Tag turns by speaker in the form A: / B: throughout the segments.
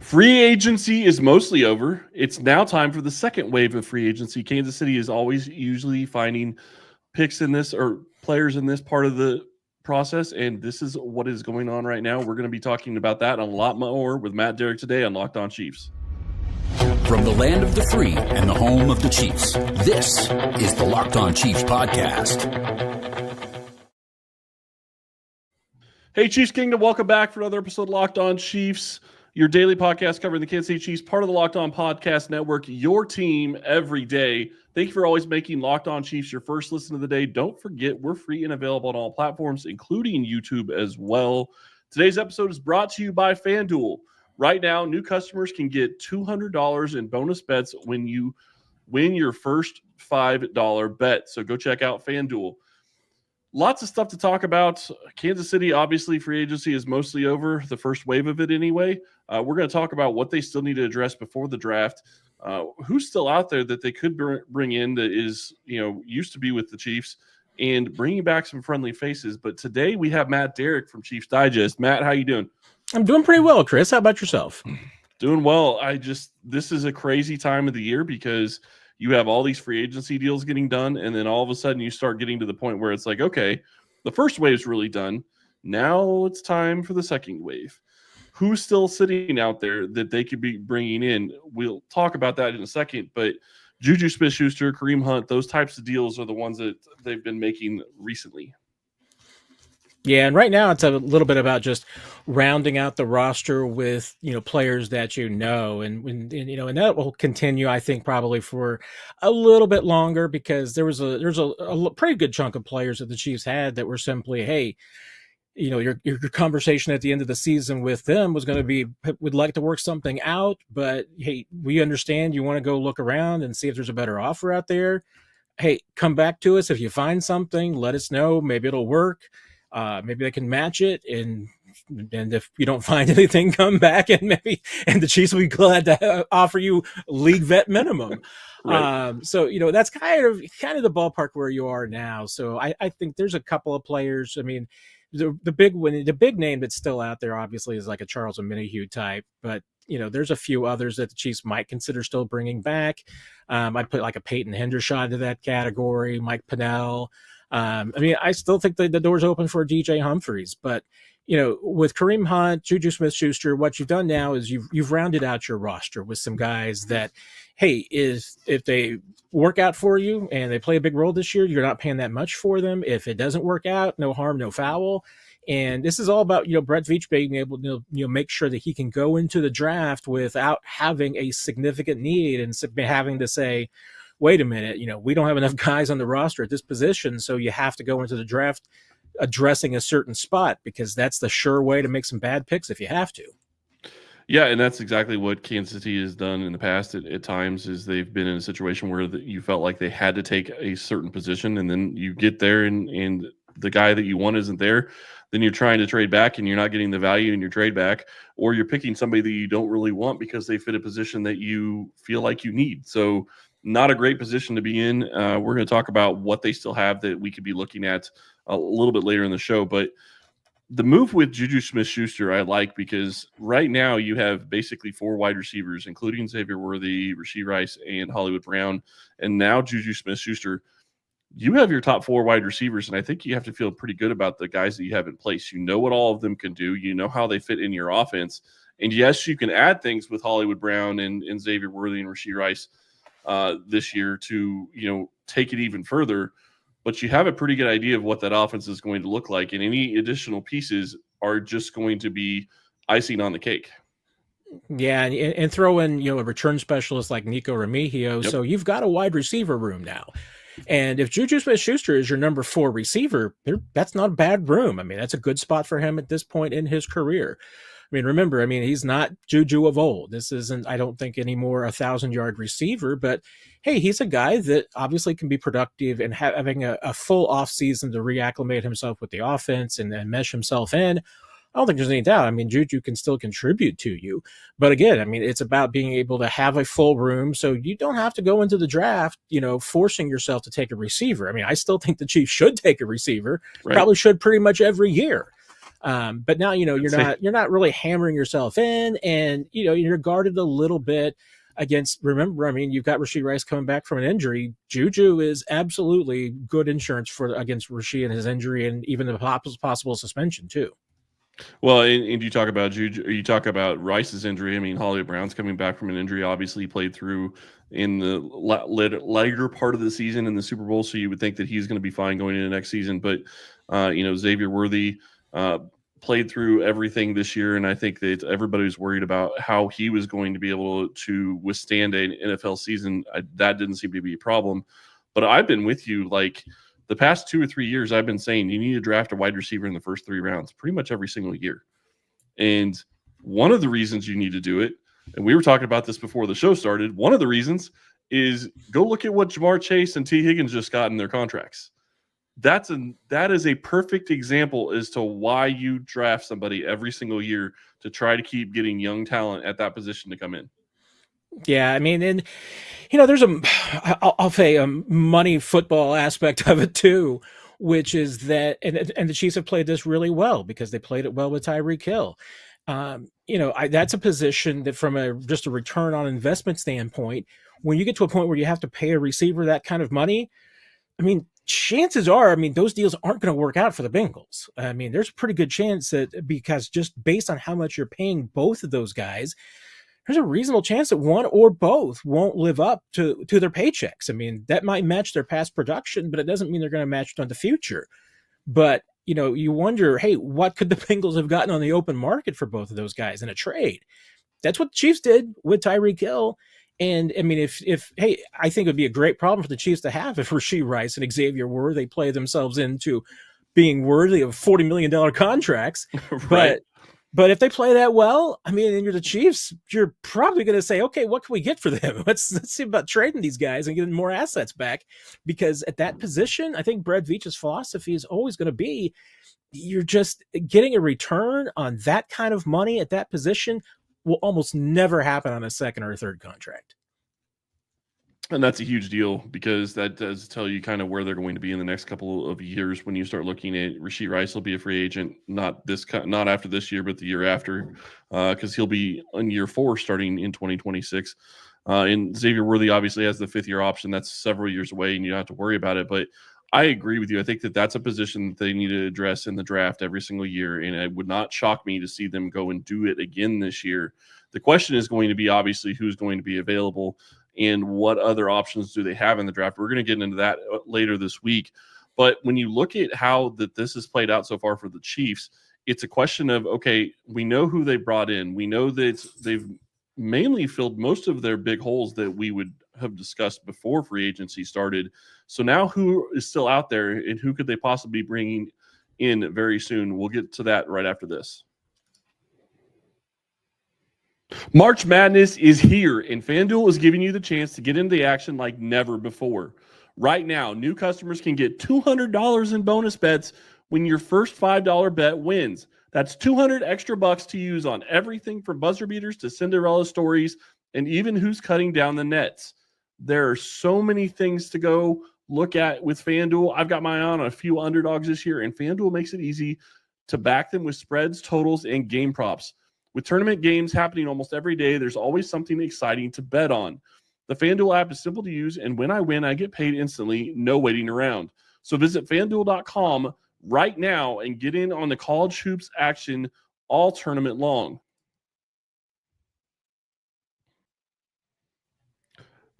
A: Free agency is mostly over. It's now time for the second wave of free agency. Kansas City is always usually finding picks in this or players in this part of the process, and this is what is going on right now. We're going to be talking about that and a lot more with Matt Derrick today on Locked On Chiefs.
B: From the land of the free and the home of the Chiefs, this is the Locked On Chiefs podcast.
A: Hey, Chiefs Kingdom, welcome back for another episode of Locked On Chiefs, your daily podcast covering the Kansas City Chiefs, part of the Locked On Podcast Network, your team every day. Thank you for always making Locked On Chiefs your first listen of the day. Don't forget, we're free and available on all platforms, including YouTube as well. Today's episode is brought to you by FanDuel. Right now, new customers can get $200 in bonus bets when you win your first $5 bet. So go check out FanDuel. Lots of stuff to talk about. Kansas City, obviously, free agency is mostly over, the first wave of it anyway. We're going to talk about what they still need to address before the draft. Who's still out there that they could bring in that is, used to be with the Chiefs, and bringing back some friendly faces. But today we have Matt Derrick from Chiefs Digest. Matt, how you doing?
C: I'm doing pretty well, Chris. How about yourself?
A: Doing well. This is a crazy time of the year because you have all these free agency deals getting done, and then all of a sudden you start getting to the point where it's like, okay, the first wave's really done. Now it's time for the second wave. Who's still sitting out there that they could be bringing in? We'll talk about that in a second, but Juju Smith-Schuster, Kareem Hunt, those types of deals are the ones that they've been making recently.
C: Yeah, and right now it's a little bit about just rounding out the roster with, players that and that will continue, I think, probably for a little bit longer because there's a pretty good chunk of players that the Chiefs had that were simply, hey, your conversation at the end of the season with them was going to be, would like to work something out, but hey, we understand you want to go look around and see if there's a better offer out there. Hey, come back to us if you find something. Let us know. Maybe it'll work. Maybe they can match it, and if you don't find anything, come back and the Chiefs will be glad to offer you league vet minimum.
A: Right.
C: So that's kind of the ballpark where you are now. So I think there's a couple of players. I mean, the big name that's still out there obviously is like a Charles Omenihu type, but there's a few others that the Chiefs might consider still bringing back. I'd put like a Peyton Hendershot into that category, Mike Pennell. I still think the door's open for DJ Humphries, but with Kareem Hunt, Juju Smith-Schuster, what you've done now is you've rounded out your roster with some guys that, hey, if they work out for you and they play a big role this year, you're not paying that much for them. If it doesn't work out, no harm, no foul. And this is all about, Brett Veach being able to, make sure that he can go into the draft without having a significant need and having to say, wait a minute, we don't have enough guys on the roster at this position, so you have to go into the draft addressing a certain spot because that's the sure way to make some bad picks if you have to.
A: Yeah, and that's exactly what Kansas City has done in the past at times is they've been in a situation where you felt like they had to take a certain position, and then you get there and the guy that you want isn't there. Then you're trying to trade back and you're not getting the value in your trade back, or you're picking somebody that you don't really want because they fit a position that you feel like you need. So not a great position to be in. We're going to talk about what they still have that we could be looking at a little bit later in the show. But the move with Juju Smith-Schuster I like because right now you have basically four wide receivers, including Xavier, Rashid and Hollywood Brown. And now Juju Smith-Schuster, you have your top four wide receivers, and I think you have to feel pretty good about the guys that you have in place. You know what all of them can do. You know how they fit in your offense. And yes, you can add things with Hollywood Brown and Xavier Worthy and Rashid Rice this year to, take it even further. But you have a pretty good idea of what that offense is going to look like. And any additional pieces are just going to be icing on the cake.
C: Yeah, and throw in, a return specialist like Nico Remigio. Yep. So you've got a wide receiver room now. And if Juju Smith-Schuster is your number 4 receiver, that's not a bad room. I mean, that's a good spot for him at this point in his career. I mean, remember, he's not Juju of old. This isn't, I don't think, anymore a 1,000-yard receiver, but hey, he's a guy that obviously can be productive and having a full offseason to reacclimate himself with the offense and mesh himself in. I don't think there's any doubt. Juju can still contribute to you. But again, it's about being able to have a full room so you don't have to go into the draft, forcing yourself to take a receiver. I still think the Chiefs should take a receiver, right. Probably should pretty much every year. But now, you're not really hammering yourself in, and, you're guarded a little bit against, remember, I mean, you've got Rashid Rice coming back from an injury. Juju is absolutely good insurance against Rashid and his injury, and even the possible suspension too.
A: Well, and you talk about Juju, you talk about Rice's injury. I mean, Holly Brown's coming back from an injury. Obviously, he played through in the later part of the season in the Super Bowl, so you would think that he's going to be fine going into next season. But Xavier Worthy played through everything this year, and I think that everybody was worried about how he was going to be able to withstand an NFL season. That didn't seem to be a problem. But I've been with you, like, the past 2 or 3 years, I've been saying you need to draft a wide receiver in the first 3 rounds pretty much every single year. And one of the reasons you need to do it, and we were talking about this before the show started, one of the reasons is go look at what Jamar Chase and T. Higgins just got in their contracts. That is a perfect example as to why you draft somebody every single year to try to keep getting young talent at that position to come in.
C: Yeah, I mean, and there's I'll say a money football aspect of it too, which is that, and the Chiefs have played this really well because they played it well with Tyreek Hill. That's a position that, from just a return on investment standpoint, when you get to a point where you have to pay a receiver that kind of money, I mean, chances are, those deals aren't going to work out for the Bengals. I mean, there's a pretty good chance that, because just based on how much you're paying both of those guys, there's a reasonable chance that one or both won't live up to their paychecks. I mean, that might match their past production, but it doesn't mean they're going to match it on the future. But, you wonder, hey, what could the Bengals have gotten on the open market for both of those guys in a trade? That's what the Chiefs did with Tyreek Hill. And I mean, hey, I think it would be a great problem for the Chiefs to have if Rashid Rice and Xavier they play themselves into being worthy of $40 million contracts.
A: Right.
C: But if they play that well, I mean, and you're the Chiefs, you're probably going to say, okay, what can we get for them? Let's see about trading these guys and getting more assets back. Because at that position, I think Brett Veach's philosophy is always going to be, you're just getting a return on that kind of money at that position will almost never happen on a second or third contract.
A: And that's a huge deal, because that does tell you kind of where they're going to be in the next couple of years. When you start looking at Rashid Rice, will be a free agent, not after this year, but the year after, because he'll be in year 4 starting in 2026. And Xavier Worthy obviously has the 5th-year option. That's several years away, and you don't have to worry about it. But I agree with you. I think that that's a position that they need to address in the draft every single year, and it would not shock me to see them go and do it again this year. The question is going to be, obviously, who's going to be available and what other options do they have in the draft. We're going to get into that later this week. But when you look at how this has played out so far for the Chiefs, it's a question of, okay, we know who they brought in. We know that they've mainly filled most of their big holes that we would have discussed before free agency started. So now who is still out there, and who could they possibly be bringing in very soon? We'll get to that right after this. March Madness is here, and FanDuel is giving you the chance to get into the action like never before. Right now, new customers can get $200 in bonus bets when your first $5 bet wins. That's $200 extra bucks to use on everything from buzzer beaters to Cinderella stories, and even who's cutting down the nets. There are so many things to go look at with FanDuel. I've got my eye on a few underdogs this year, and FanDuel makes it easy to back them with spreads, totals, and game props. With tournament games happening almost every day, there's always something exciting to bet on. The FanDuel app is simple to use, and when I win, I get paid instantly, no waiting around. So visit FanDuel.com right now and get in on the college hoops action all tournament long.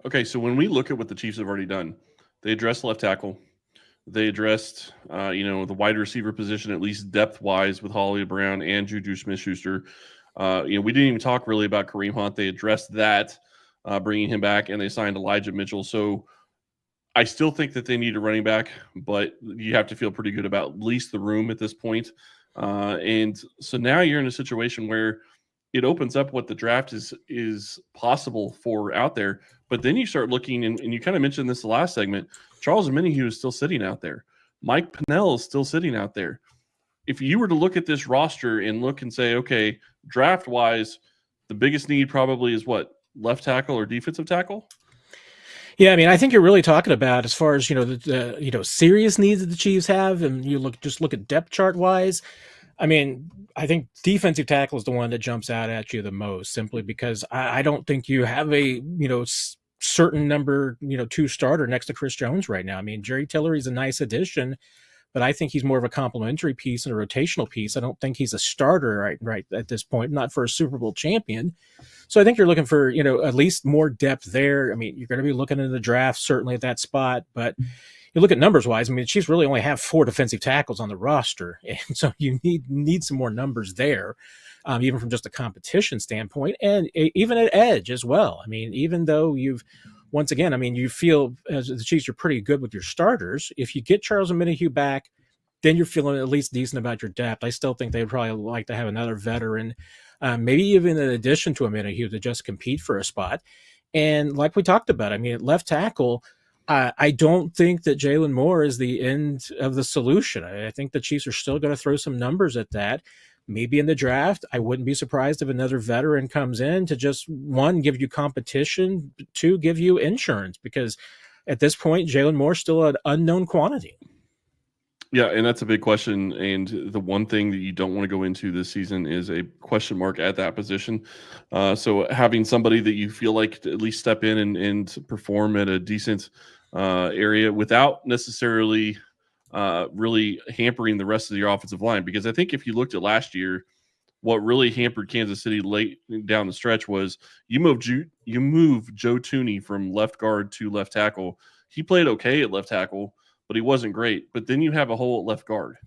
A: Okay, so when we look at what the Chiefs have already done, they addressed left tackle. They addressed, the wide receiver position, at least depth-wise, with Holly Brown and Juju Smith-Schuster. We didn't even talk really about Kareem Hunt. They addressed that, bringing him back, and they signed Elijah Mitchell. So I still think that they need a running back, but you have to feel pretty good about at least the room at this point. And so now you're in a situation where it opens up what the draft is possible for out there. But then you start looking, and you kind of mentioned this the last segment, Charles Omenihu is still sitting out there. Mike Pennell is still sitting out there. If you were to look at this roster and look and say, okay, draft-wise, the biggest need probably is what? Left tackle or defensive tackle?
C: Yeah, I mean, I think you're really talking about, as far as, the serious needs that the Chiefs have, and you look at depth chart-wise, I mean, I think defensive tackle is the one that jumps out at you the most, simply because I don't think you have a certain number 2 starter next to Chris Jones right now. I mean, Jerry Tillery's a nice addition, but I think he's more of a complementary piece and a rotational piece. I don't think he's a starter right at this point, not for a Super Bowl champion. So I think you're looking for at least more depth there. I mean, you're going to be looking in the draft certainly at that spot, but you look at numbers wise, I mean, the Chiefs really only have 4 defensive tackles on the roster. And so you need some more numbers there, even from just a competition standpoint, and even at edge as well. I mean, even though once again, I mean, you feel as the Chiefs are pretty good with your starters. If you get Charles Omenihu back, then you're feeling at least decent about your depth. I still think they'd probably like to have another veteran, maybe even in addition to Omenihu, to just compete for a spot. And like we talked about, I mean, at left tackle, I don't think that Jalen Moore is the end of the solution. I think the Chiefs are still going to throw some numbers at that. Maybe in the draft, I wouldn't be surprised if another veteran comes in to just, 1, give you competition, 2, give you insurance, because at this point, Jalen Moore's still an unknown quantity.
A: Yeah, and that's a big question. And the one thing that you don't want to go into this season is a question mark at that position. So having somebody that you feel like to at least step in and perform at a decent area without necessarily really hampering the rest of your offensive line. Because I think if you looked at last year, what really hampered Kansas City late down the stretch was you move Joe Thuney from left guard to left tackle. He played okay at left tackle, but he wasn't great. But then you have a hole at left guard.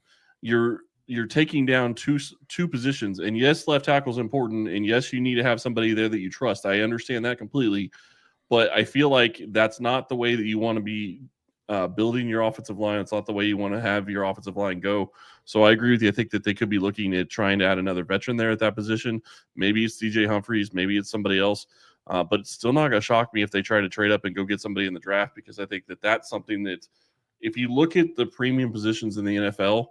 A: You're taking down two positions. And yes, left tackle is important. And yes, you need to have somebody there that you trust. I understand that completely. But I feel like that's not the way that you want to be building your offensive line. It's not the way you want to have your offensive line go. So I agree with you. I think that they could be looking at trying to add another veteran there at that position. Maybe it's DJ Humphries. Maybe it's somebody else. But it's still not going to shock me if they try to trade up and go get somebody in the draft, because I think that that's something that, if you look at the premium positions in the NFL,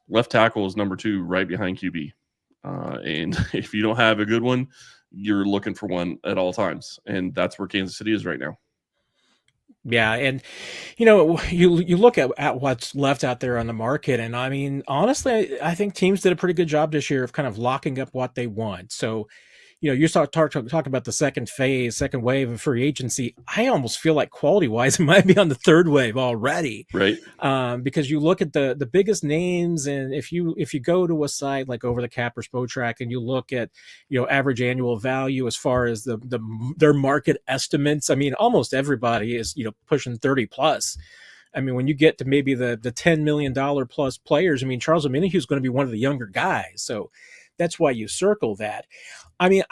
A: left tackle is number 2 right behind QB. And if you don't have a good one, you're looking for one at all times. And that's where Kansas City is right now.
C: Yeah, and you look at what's left out there on the market, and I mean, honestly, I think teams did a pretty good job this year of kind of locking up what they want. So, you talk about the second wave of free agency. I almost feel like quality wise, it might be on the third wave already,
A: right?
C: Because you look at the biggest names, and if you go to a site like Over the Cap or Spotrac, and you look at average annual value as far as their market estimates, I mean, almost everybody is pushing 30 plus. I mean, when you get to maybe the $10 million plus players, I mean, Charles Omenihu is going to be one of the younger guys, so that's why you circle that. I mean,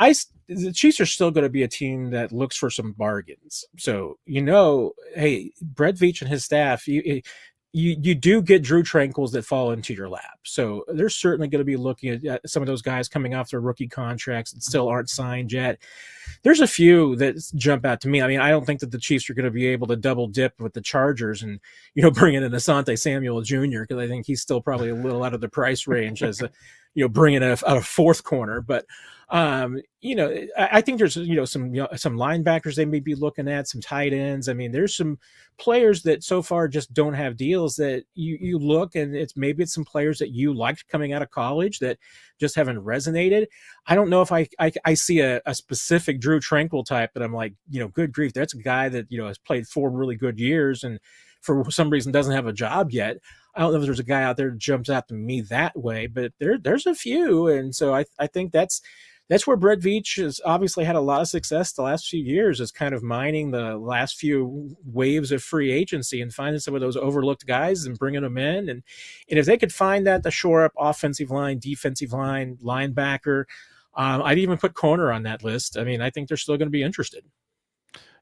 C: the Chiefs are still going to be a team that looks for some bargains. So, hey, Brett Veach and his staff, you do get Drew Tranquils that fall into your lap. So they're certainly going to be looking at some of those guys coming off their rookie contracts that still aren't signed yet. There's a few that jump out to me. I mean, I don't think that the Chiefs are going to be able to double dip with the Chargers and, bring in an Asante Samuel Jr., because I think he's still probably a little out of the price range as bringing a fourth corner. But, I think there's, some linebackers they may be looking at, some tight ends. I mean, there's some players that so far just don't have deals that you look, and maybe it's some players that you liked coming out of college that just haven't resonated. I don't know if I see a specific Drew Tranquil type, but I'm like, good grief, that's a guy that, has played 4 really good years and for some reason doesn't have a job yet. I don't know if there's a guy out there that jumps out to me that way, but there's a few. And so I think that's where Brett Veach has obviously had a lot of success the last few years, is kind of mining the last few waves of free agency and finding some of those overlooked guys and bringing them in. And if they could find that to shore up offensive line, defensive line, linebacker, I'd even put corner on that list. I mean, I think they're still going to be interested.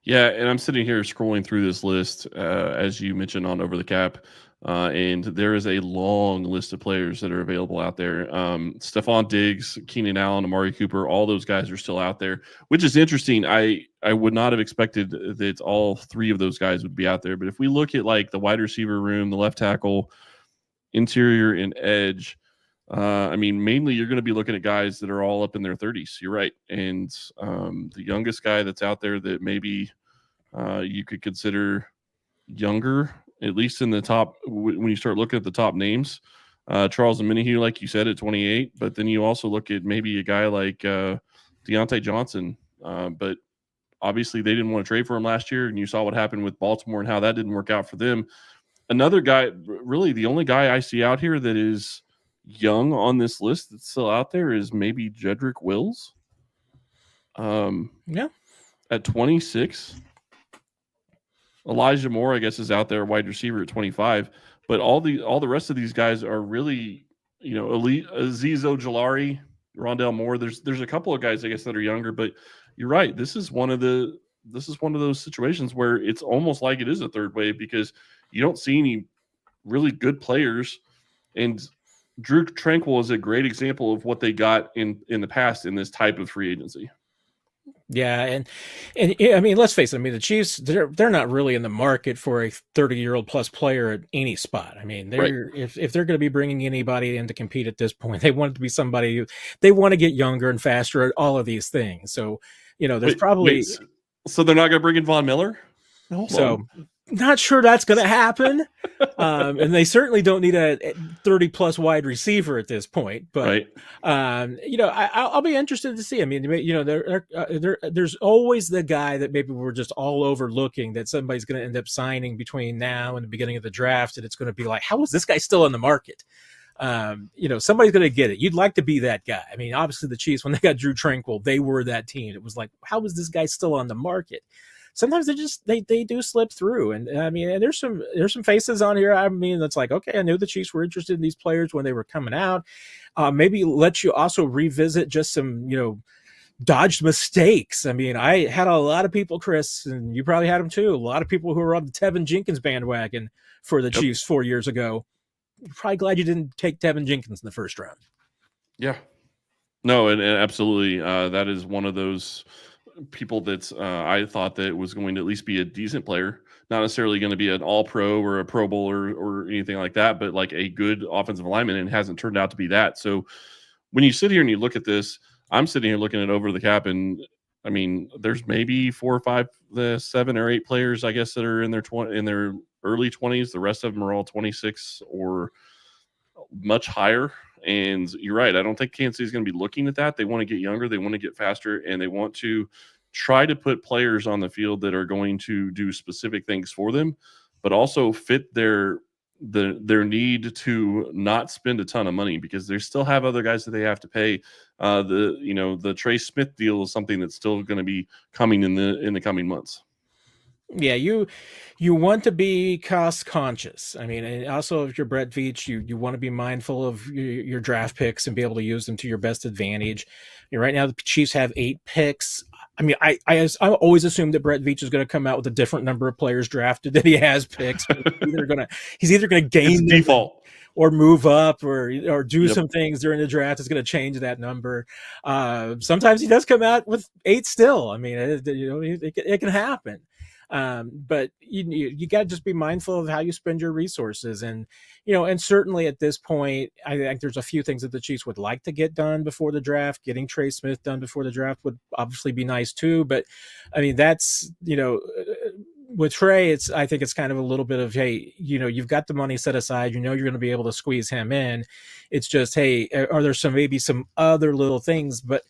A: Yeah, and I'm sitting here scrolling through this list, as you mentioned, on Over the Cap, and there is a long list of players that are available out there. Stephon Diggs, Keenan Allen, Amari Cooper, all those guys are still out there, which is interesting. I would not have expected that all 3 of those guys would be out there. But if we look at like the wide receiver room, the left tackle, interior, and edge, I mean, mainly you're going to be looking at guys that are all up in their 30s. You're right. And the youngest guy that's out there that maybe you could consider younger, at least in the top, when you start looking at the top names, Charles Omenihu, like you said, at 28. But then you also look at maybe a guy like Deontay Johnson. But obviously they didn't want to trade for him last year, and you saw what happened with Baltimore and how that didn't work out for them. Another guy, really the only guy I see out here that is young on this list that's still out there is maybe Jedrick Wills.
C: Yeah.
A: At 26. Elijah Moore, I guess, is out there, wide receiver at 25. But all the rest of these guys are really, elite. Azeez Ojulari, Rondell Moore. There's a couple of guys, I guess, that are younger, but you're right. This is one of those situations where it's almost like it is a third wave because you don't see any really good players. And Drew Tranquil is a great example of what they got in the past in this type of free agency.
C: Yeah, and I mean, let's face it. I mean, the Chiefs they're not really in the market for a 30-year-old plus player at any spot. I mean, if they're going to be bringing anybody in to compete at this point, they want it to be somebody who they want to get younger and faster at all of these things. So, there's probably
A: so they're not going to bring in Von Miller.
C: Not sure that's going to happen. And they certainly don't need a 30-plus wide receiver at this point. But, I'll be interested to see. I mean, there's always the guy that maybe we're just all overlooking that somebody's going to end up signing between now and the beginning of the draft. And it's going to be like, how is this guy still on the market? Somebody's going to get it. You'd like to be that guy. I mean, obviously the Chiefs, when they got Drew Tranquil, they were that team. It was like, how is this guy still on the market? Sometimes they do slip through. And I mean, and there's some faces on here. I mean, that's like, okay, I knew the Chiefs were interested in these players when they were coming out. Maybe let you also revisit just some, dodged mistakes. I mean, I had a lot of people, Chris, and you probably had them too. A lot of people who were on the Tevin Jenkins bandwagon for the Chiefs 4 years ago. You're probably glad you didn't take Tevin Jenkins in the first round.
A: Yeah. No, and absolutely. That is one of those people that's I thought that it was going to at least be a decent player, not necessarily going to be an all-pro or a Pro Bowler or anything like that, but like a good offensive lineman, and hasn't turned out to be that. So when you sit here and you look at this, I'm sitting here looking at over the cap, and I mean, there's maybe 4 or 5, 7 or 8 players, I guess, that are in their early 20s. The rest of them are all 26 or much higher. And you're right. I don't think Kansas City is going to be looking at that. They want to get younger. They want to get faster. And they want to try to put players on the field that are going to do specific things for them, but also fit their need to not spend a ton of money, because they still have other guys that they have to pay. The Trey Smith deal is something that's still going to be coming in the coming months.
C: Yeah, you want to be cost conscious. I mean, and also if you're Brett Veach, you want to be mindful of your draft picks and be able to use them to your best advantage. Right now, the Chiefs have 8 picks. I mean, I always assumed that Brett Veach is going to come out with a different number of players drafted than he has picks. He's either going to gain
A: default
C: or move up or do some things during the draft is going to change that number. Sometimes he does come out with 8 still. I mean, it can happen. But you got to just be mindful of how you spend your resources. And, and certainly at this point, I think there's a few things that the Chiefs would like to get done before the draft. Getting Trey Smith done before the draft would obviously be nice too. But I mean, that's, with Trey, I think it's kind of a little bit of, hey, you've got the money set aside, you're going to be able to squeeze him in. It's just, hey, are there maybe some other little things? But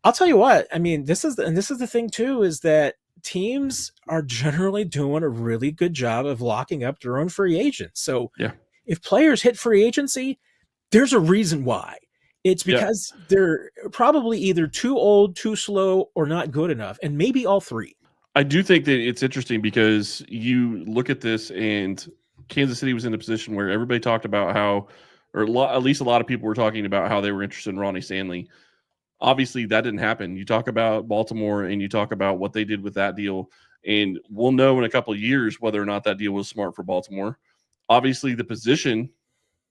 C: I'll tell you what, I mean, this is the thing too, is that teams are generally doing a really good job of locking up their own free agents. So if players hit free agency, there's a reason why. It's because they're probably either too old, too slow, or not good enough, and maybe all three.
A: I do think that it's interesting because you look at this, and Kansas City was in a position where everybody talked about how, or at least a lot of people were talking about how they were interested in Ronnie Stanley. Obviously, that didn't happen. You talk about Baltimore and you talk about what they did with that deal, and we'll know in a couple of years whether or not that deal was smart for Baltimore. Obviously, the position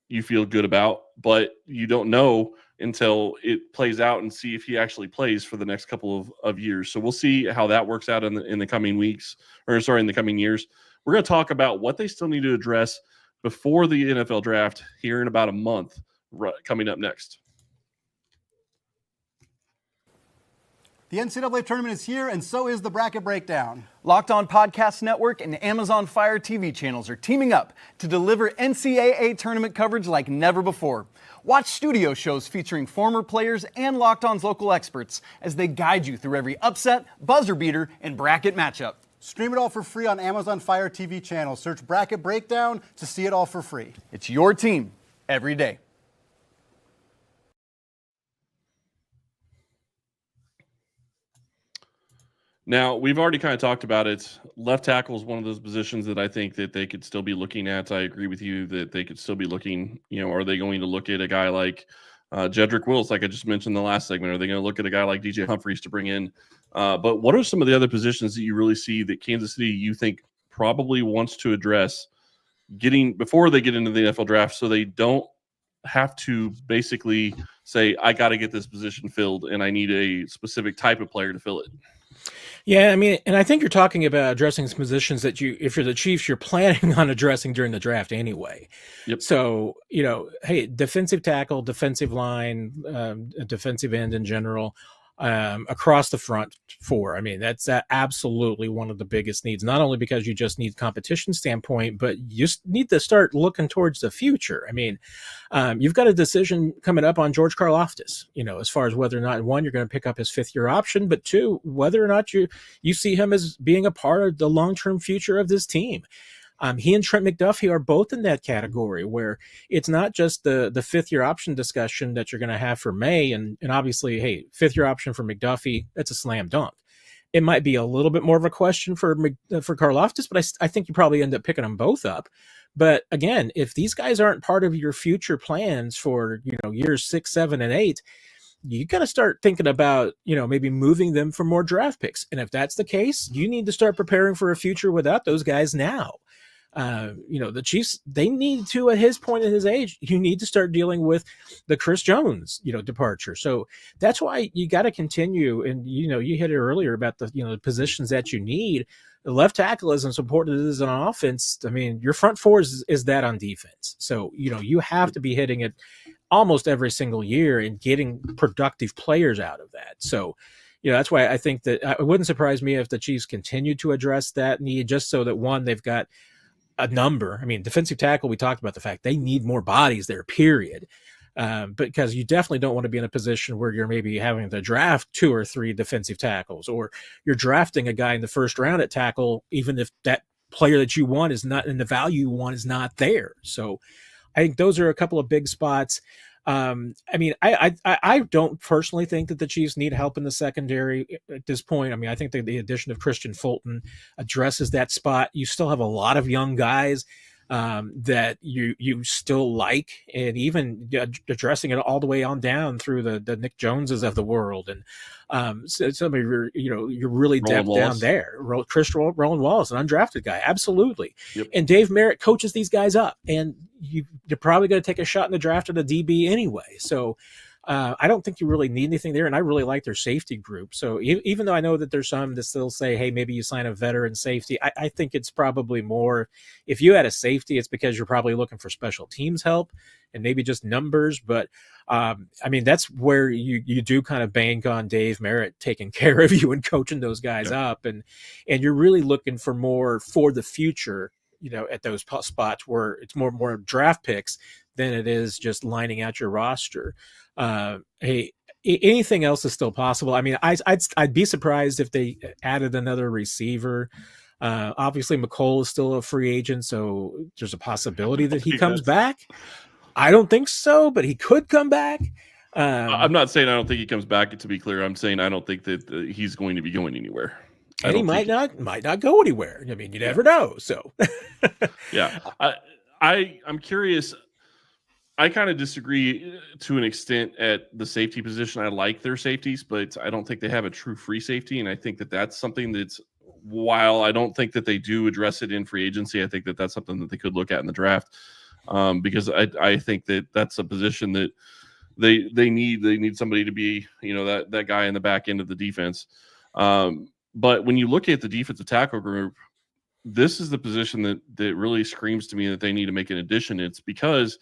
A: you feel good about, but you don't know until it plays out and see if he actually plays for the next couple of years. So we'll see how that works out in the coming weeks, in the coming years. We're going to talk about what they still need to address before the NFL draft here in about a month, coming up next.
D: The NCAA tournament is here, and so is the bracket breakdown.
E: Locked On Podcast Network and Amazon Fire TV channels are teaming up to deliver NCAA tournament coverage like never before. Watch studio shows featuring former players and Locked On's local experts as they guide you through every upset, buzzer beater, and bracket matchup.
D: Stream it all for free on Amazon Fire TV channel. Search Bracket Breakdown to see it all for free.
E: It's your team every day.
A: Now, we've already kind of talked about it. Left tackle is one of those positions that I think that they could still be looking at. I agree with you that they could still be looking, are they going to look at a guy like Jedrick Wills, like I just mentioned in the last segment? Are they going to look at a guy like DJ Humphries to bring in? But what are some of the other positions that you really see that Kansas City, you think, probably wants to address before they get into the NFL draft so they don't have to basically say, I got to get this position filled and I need a specific type of player to fill it?
C: Yeah, I mean, and I think you're talking about addressing some positions that if you're the Chiefs, you're planning on addressing during the draft anyway.
A: Yep.
C: So, hey, defensive tackle, defensive line, defensive end in general, across the front four. I mean, that's absolutely one of the biggest needs, not only because you just need competition standpoint, but you just need to start looking towards the future. I mean, you've got a decision coming up on George Karlaftis, as far as whether or not, one, you're going to pick up his fifth-year option, but two, whether or not you see him as being a part of the long-term future of this team. He and Trent McDuffie are both in that category where it's not just the fifth-year option discussion that you're going to have for May. And obviously, hey, fifth-year option for McDuffie, that's a slam dunk. It might be a little bit more of a question for Karlaftis, but I think you probably end up picking them both up. But again, if these guys aren't part of your future plans for, years 6, 7, and 8, you got to start thinking about, maybe moving them for more draft picks. And if that's the case, you need to start preparing for a future without those guys now. The Chiefs, they need to, at his point in his age, you need to start dealing with the Chris Jones, departure. So that's why you got to continue. And, you hit it earlier about the positions that you need. The left tackle is as important as an offense. I mean, your front four is that on defense. So, you have to be hitting it almost every single year and getting productive players out of that. So, that's why I think that it wouldn't surprise me if the Chiefs continue to address that need, just so that, one, they've got a number. I mean, defensive tackle, we talked about the fact they need more bodies there, period. Because you definitely don't want to be in a position where you're maybe having to draft 2 or 3 defensive tackles, or you're drafting a guy in the first round at tackle, even if that player that you want is not, and the value you want is not there. So I think those are a couple of big spots. I don't personally think that the Chiefs need help in the secondary at this point. I mean, I think that the addition of Christian Fulton addresses that spot. You still have a lot of young guys that you still like, and even addressing it all the way on down through the Nick Joneses of the world, and somebody you're really depth down there. Roland Wallace, an undrafted guy, absolutely. Yep. And Dave Merritt coaches these guys up, and you're probably going to take a shot in the draft at a DB anyway. So I don't think you really need anything there, and I really like their safety group. So even though I know that there's some that still say, hey, maybe you sign a veteran safety, I think it's probably more, if you had a safety, it's because you're probably looking for special teams help and maybe just numbers. But that's where you do kind of bank on Dave Merritt taking care of you and coaching those guys up, and you're really looking for more for the future, at those spots where it's more draft picks than it is just lining out your roster. Hey, anything else is still possible. I mean, I'd be surprised if they added another receiver. Obviously, McCole is still a free agent, so there's a possibility that he comes back. I don't think so, but he could come back.
A: I'm not saying I don't think he comes back, to be clear. I'm saying I don't think that he's going to be going anywhere.
C: And he might not go anywhere. I mean, you never know. So,
A: yeah, I'm curious. I kind of disagree to an extent at the safety position. I like their safeties, but I don't think they have a true free safety. And I think that that's something that's, while I don't think that they do address it in free agency, I think that that's something that they could look at in the draft, because I think that that's a position that they need somebody to be, that guy in the back end of the defense. But when you look at the defensive tackle group, this is the position that really screams to me that they need to make an addition. It's because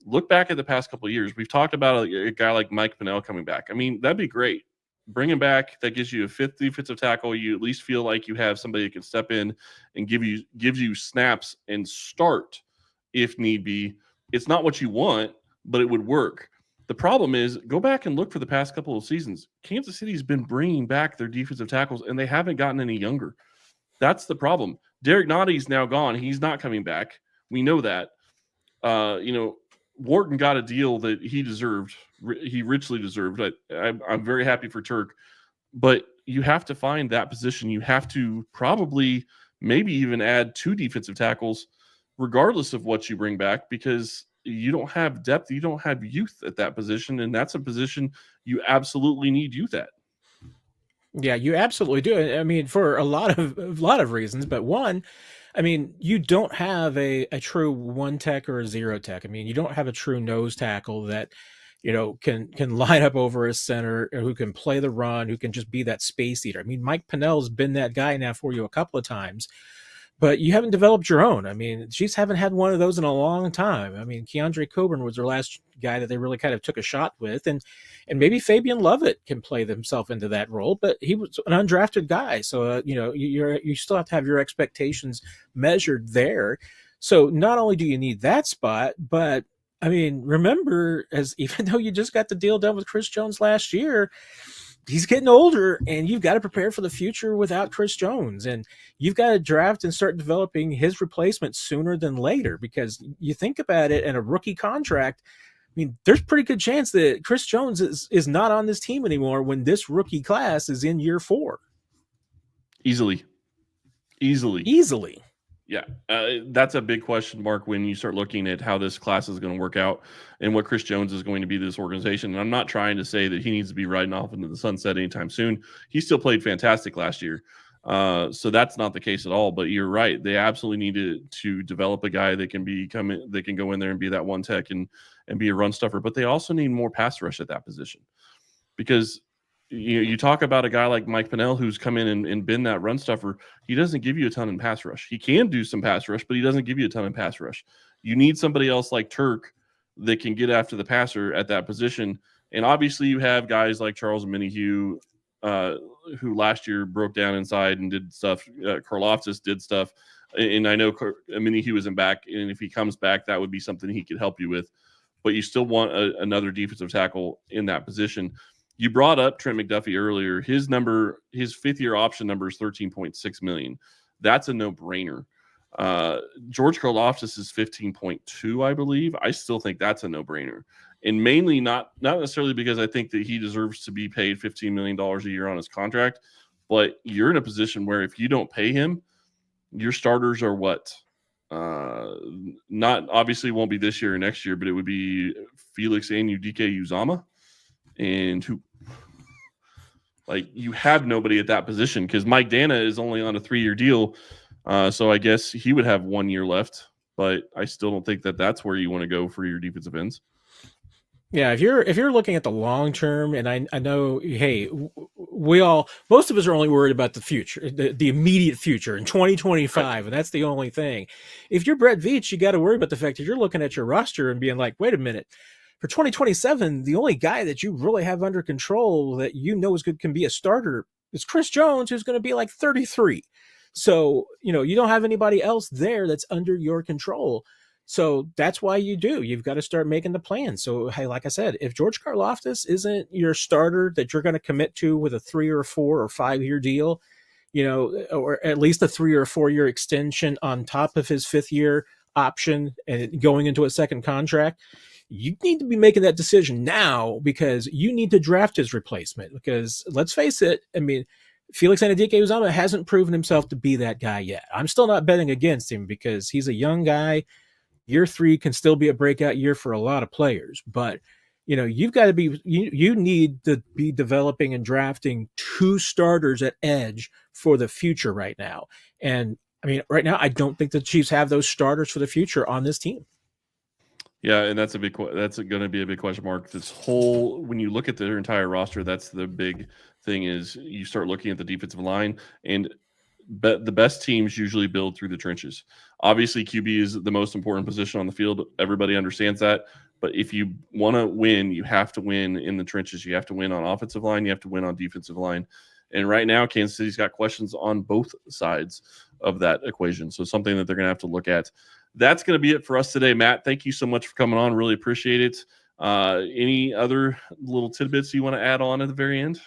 A: look back at the past couple of years. We've talked about a guy like Mike Pennell coming back. I mean, that'd be great. Bring him back. That gives you a fifth defensive tackle. You at least feel like you have somebody that can step in and gives you snaps and start if need be. It's not what you want, but it would work. The problem is, go back and look for the past couple of seasons. Kansas City's been bringing back their defensive tackles, and they haven't gotten any younger. That's the problem. Derrick Notty's now gone. He's not coming back. We know that. Wharton got a deal that he deserved. He richly deserved. I'm very happy for Turk. But you have to find that position. You have to probably maybe even add 2 defensive tackles, regardless of what you bring back, because you don't have depth. You don't have youth at that position, and that's a position you absolutely need youth at.
C: Yeah, you absolutely do. I mean, for a lot of reasons, but one, I mean, you don't have a true one tech or a zero tech. I mean, you don't have a true nose tackle that, can line up over a center, who can play the run, who can just be that space eater. I mean, Mike Pennell's been that guy now for you a couple of times, but you haven't developed your own. I mean, Chiefs haven't had one of those in a long time. I mean, Keandre Coburn was their last guy that they really kind of took a shot with, and maybe Fabian Lovett can play himself into that role, but he was an undrafted guy, so you still have to have your expectations measured there. So not only do you need that spot, but I mean, remember, even though you just got the deal done with Chris Jones last year, he's getting older, and you've got to prepare for the future without Chris Jones, and you've got to draft and start developing his replacement sooner than later, because you think about it, in a rookie contract, I mean, there's a pretty good chance that Chris Jones is not on this team anymore when this rookie class is in year 4.
A: Easily. Yeah, that's a big question mark when you start looking at how this class is going to work out and what Chris Jones is going to be to this organization. And I'm not trying to say that he needs to be riding off into the sunset anytime soon. He still played fantastic last year. So that's not the case at all. But you're right. They absolutely need to develop a guy that can go in there and be that one tech and be a run stuffer. But they also need more pass rush at that position, because you talk about a guy like Mike Pennell who's come in and been that run stuffer. He doesn't give you a ton in pass rush. He can do some pass rush, but he doesn't give you a ton in pass rush. You need somebody else like Turk that can get after the passer at that position. And obviously you have guys like Charles Minihue, who last year broke down inside and did stuff. Karlaftis did stuff. And I know Minihue isn't back. And if he comes back, that would be something he could help you with. But you still want another defensive tackle in that position. You brought up Trent McDuffie earlier. His 5th-year option number is $13.6 million. That's a no-brainer. George Karlaftis is 15.2, I believe. I still think that's a no-brainer, and mainly not necessarily because I think that he deserves to be paid $15 million a year on his contract, but you're in a position where if you don't pay him, your starters are what? Not obviously won't be this year or next year, but it would be Felix Anudike-Uzomah. And who, like, you have nobody at that position because Mike Dana is only on a 3-year deal. So I guess he would have 1 year left, but I still don't think that that's where you want to go for your defensive ends.
C: Yeah, if you're looking at the long term, and I know, hey, most of us are only worried about the future, the immediate future in 2025, right. And that's the only thing. If you're Brett Veach, you got to worry about the fact that you're looking at your roster and being like, wait a minute. For 2027, the only guy that you really have under control that can be a starter is Chris Jones, who's going to be like 33. So, you don't have anybody else there that's under your control. So that's why you've got to start making the plan. So, hey, like I said, if George Karlaftis isn't your starter that you're going to commit to with a 3 or 4 or 5 year deal, or at least a 3 or 4 year extension on top of his 5th year option and going into a second contract, you need to be making that decision now, because you need to draft his replacement. Because let's face it, I mean, Felix Anudike-Uzomah hasn't proven himself to be that guy yet. I'm still not betting against him because he's a young guy. Year 3 can still be a breakout year for a lot of players, but you've got to be, you need to be developing and drafting 2 starters at edge for the future right now. And I mean, right now, I don't think the Chiefs have those starters for the future on this team.
A: Yeah, and that's going to be a big question mark. When you look at their entire roster, that's the big thing is you start looking at the defensive line, and the best teams usually build through the trenches. Obviously, QB is the most important position on the field. Everybody understands that. But if you want to win, you have to win in the trenches. You have to win on offensive line. You have to win on defensive line. And right now, Kansas City's got questions on both sides of that equation. So something that they're going to have to look at. That's going to be it for us today. Matt, thank you so much for coming on. Really appreciate it. Any other little tidbits you want to add on at the very end?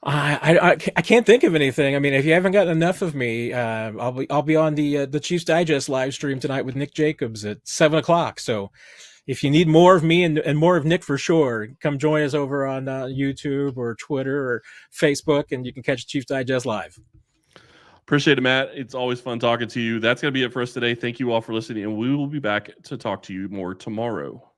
C: I can't think of anything. I mean, if you haven't gotten enough of me, I'll be on the Chiefs Digest live stream tonight with Nick Jacobs at 7:00. So if you need more of me and more of Nick for sure, come join us over on YouTube or Twitter or Facebook, and you can catch Chiefs Digest live.
A: Appreciate it, Matt. It's always fun talking to you. That's going to be it for us today. Thank you all for listening, and we will be back to talk to you more tomorrow.